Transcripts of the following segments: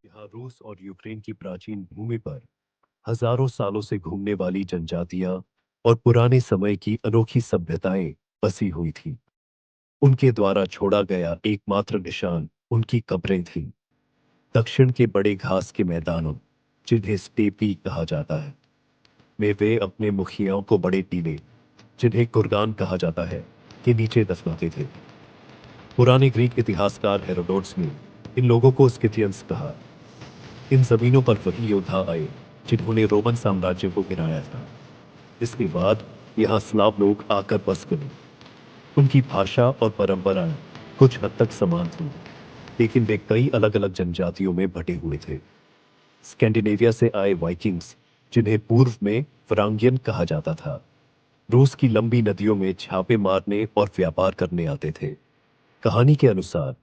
यहाँ रूस और यूक्रेन की प्राचीन भूमि पर हजारों सालों से घूमने वाली जनजातियां और पुराने समय की अनोखी सभ्यताएं बसी हुई थी। उनके द्वारा छोड़ा गया एकमात्र निशान उनकी कब्रें थीं। दक्षिण के बड़े घास के मैदानों, जिन्हें स्टेपी कहा जाता है, में वे अपने मुखियाओं को बड़े टीले, जिन्हें कुर्गान कहा जाता है, के नीचे दफनाते थे। पुराने ग्रीक इतिहासकार हेरोडोट्स ने इन लोगों को स्किथियंस कहा। इन जमीनों पर वही योद्धा आए जिन्होंने रोमन साम्राज्य को गिराया था। इसके बाद यहाँ स्लाव लोग आकर बस गए। उनकी भाषा और परंपराएं कुछ हद तक समान थी, लेकिन वे कई अलग अलग जनजातियों में बटे हुए थे। स्कैंडिनेविया से आए वाइकिंग्स, जिन्हें पूर्व में फ्रांगियन कहा जाता था, रूस की लंबी नदियों में छापे मारने और व्यापार करने आते थे। कहानी के अनुसार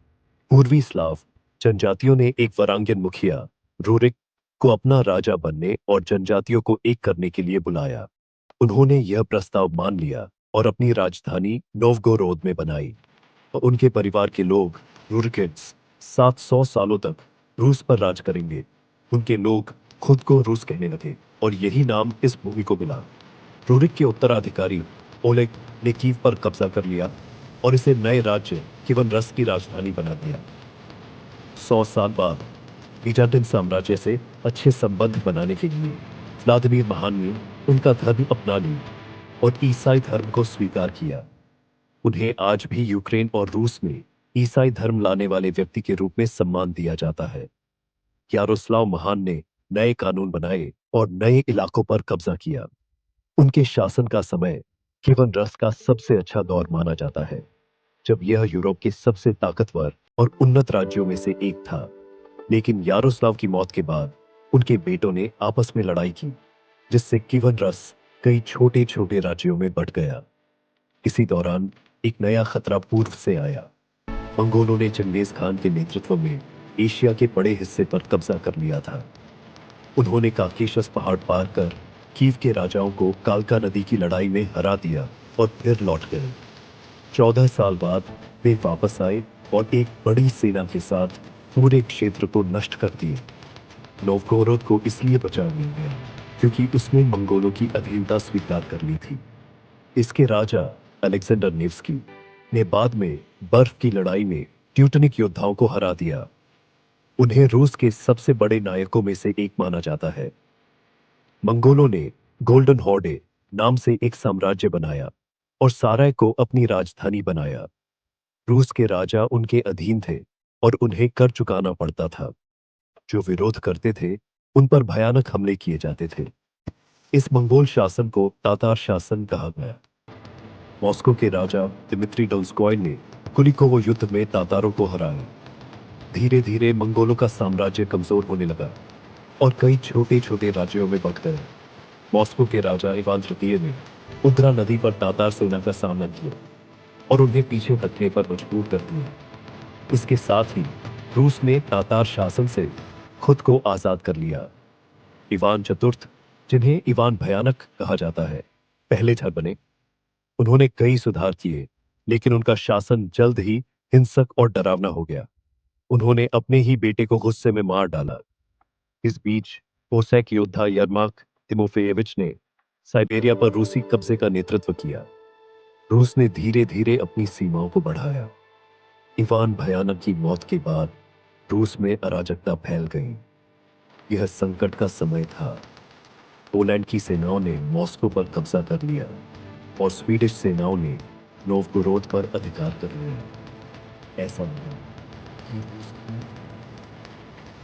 पूर्वी स्लाव जनजातियों ने एक वरांगियन मुखिया, रूरिक, को अपना राजा बनने और जनजातियों को एक करने के लिए बुलाया। उन्होंने यह प्रस्ताव मान लिया और अपनी राजधानी नोवगोरोद में बनाई। और उनके परिवार के लोग, रूरकिड्स, 700 सालों तक रूस पर राज करेंगे। उनके लोग खुद को रूस कहने लगे और यही नाम इस भूमि को मिला। रूरिक के उत्तराधिकारी ओलेग ने कीव पर कब्जा कर लिया और इसे नए राज्य किवन रस की राजधानी बना दिया। 100 साल बाद बीजान्टिन साम्राज्य से अच्छे संबंध बनाने के लिए व्लादिमीर महान ने उनका धर्म अपना लिया और ईसाई धर्म को स्वीकार किया। उन्हें आज भी यूक्रेन और रूस में ईसाई धर्म लाने वाले व्यक्ति के रूप में सम्मान दिया जाता है। यारोस्लाव महान ने नए कानून बनाए और नए इलाकों पर कब्जा किया। उनके शासन का समय कीवन रस का सबसे अच्छा दौर माना जाता है, जब यह यूरोप के सबसे ताकतवर और उन्नत राज्यों में से एक था। लेकिन यारोस्लाव की मौत के बाद उनके बेटों ने आपस में लड़ाई की, जिससे कीवन रस कई छोटे छोटे राज्यों में बंट गया। इसी दौरान एक नया खतरा पूर्व से आया। मंगोलों ने चंगेज खान के नेतृत्व में एशिया के बड़े हिस्से पर कब्जा कर लिया था। उन्होंने काकेशस पहाड़ पार कर कीव के राजाओं को कालका नदी की लड़ाई में हरा दिया और फिर लौट गए। 14 साल बाद वे वापस आए और एक बड़ी सेना के साथ पूरे क्षेत्र को नष्ट कर दिए। नोवगोरोद को इसलिए बचा लिया गया क्योंकि उसने मंगोलों की अधीनता स्वीकार कर ली थी। इसके राजा अलेक्जेंडर नेव्स्की ने बाद में बर्फ की लड़ाई में ट्यूटनिक योद्धाओं को हरा दिया। उन्हें रूस के सबसे बड़े नायकों में से एक माना जाता है। मंगोलों ने गोल्डन हॉर्डे नाम से एक साम्राज्य बनाया और साराय को अपनी राजधानी बनाया। रूस के राजा उनके अधीन थे और उन्हें कर चुकाना पड़ता था। जो विरोध करते थे, उन पर भयानक हमले किए जाते थे। इस मंगोल शासन को तातार शासन कहा गया। मॉस्को के राजा दिमित्री डोल्स्कॉय ने कुलिकोवो युद्ध में तातारों को हराया। धीरे धीरे मंगोलों का साम्राज्य कमजोर होने लगा और कई छोटे छोटे राज्यों में बंट गए। मॉस्को के राजा इवान तृतीय ने उद्रा नदी पर तातार सेना का सामना किया और उन्हें पीछे हटने पर मजबूर कर दिया। इसके साथ ही रूस ने तातार शासन से खुद को आजाद कर लिया। इवान चतुर्थ, जिन्हें इवान भयानक कहा जाता है, पहले झर बने। उन्होंने कई सुधार किए, लेकिन उनका शासन जल्द ही हिंसक और डरावना हो गया। उन्होंने अपने ही बेटे को गुस्से में मार डाला। इस बीच कोसैक योद्धा यरमाक तिमोफेएविच ने साइबेरिया पर रूसी कब्जे का नेतृत्व किया। रूस ने धीरे धीरे अपनी सीमाओं को बढ़ाया। इवान भयानक की मौत के बाद रूस में अराजकता फैल गई। यह संकट का समय था। पोलैंड की सेनाओं ने मॉस्को पर कब्जा कर लिया और स्वीडिश सेनाओं ने नोवगोरोद पर अधिकार कर लिया। ऐसा लगा कि रूस